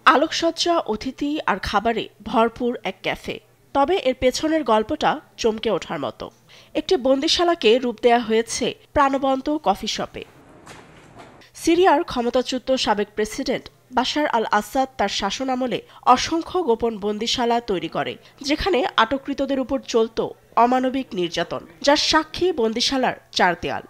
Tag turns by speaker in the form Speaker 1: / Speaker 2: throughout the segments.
Speaker 1: আলোকসজ্জা, অতিথি আর খাবারে ভরপুর এক ক্যাফে। তবে এর পেছনের গল্পটা চমকে ওঠার মতো। একটি বন্দিশালাকে রূপ দেয়া হয়েছে প্রাণবন্ত কফি শপে। সিরিয়ার ক্ষমতাচ্যুত সাবেক প্রেসিডেন্ট বাশার আল আসাদ তার শাসনামলে অসংখ্য গোপন বন্দিশালা তৈরি করে, যেখানে আটককৃতদের উপর চলত অমানবিক নির্যাতন, যার সাক্ষী বন্দিশালার চার দেয়াল।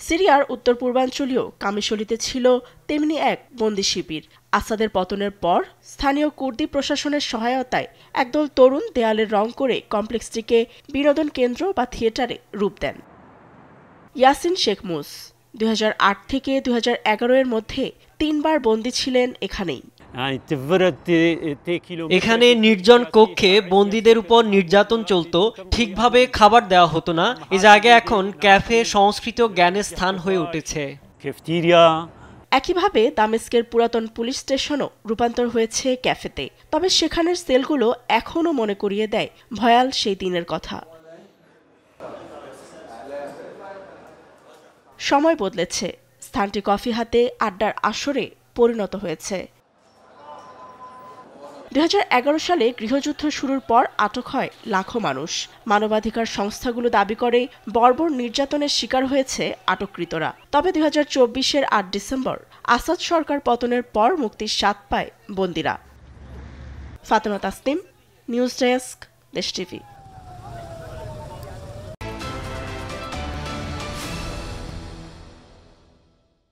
Speaker 1: সিরিয়ার উত্তর পূর্বাঞ্চলীয় কামিশলিতে ছিল তেমনি এক বন্দি শিবির। আসাদের পতনের পর স্থানীয় কুর্দি প্রশাসনের সহায়তায় একদল তরুণ দেয়ালে রং করে কমপ্লেক্সটিকে বিনোদন কেন্দ্র বা থিয়েটারে রূপ দেন। ইয়াসিন শেখ মুস ২০০৮ থেকে ২০১১ এর মধ্যে ৩ বার বন্দী ছিলেন এখানেই।
Speaker 2: এখানে নির্জন কক্ষে বন্দীদের উপর নির্যাতন চলত, ঠিকভাবে খাবার দেওয়া হতো না। এই জায়গা এখন ক্যাফে, সংস্কৃত জ্ঞানের স্থান হয়ে উঠেছে।
Speaker 1: একইভাবে দামেস্কের পুরাতন পুলিশ স্টেশনও রূপান্তর হয়েছে ক্যাফেতে। তবে সেখানের সেলগুলো এখনও মনে করিয়ে দেয় ভয়াল সেই দিনের কথা। সময় বদলেছে, স্থানটি কফি হাতে আড্ডার আসরে পরিণত হয়েছে। ২০১১ সালে গৃহযুদ্ধ শুরুর পর আটক হয় লাখো মানুষ। মানবাধিকার সংস্থাগুলো দাবি করে বর্বর নির্যাতনের শিকার হয়েছে আটককৃতরা। তবে ২০২৪-এর ৮ ডিসেম্বর আসাদ সরকার পতনের পর মুক্তির স্বাদ পায় বন্দীরা। ফাতেমা তাসনিম, নিউজ ডেস্ক, দেশ টিভি।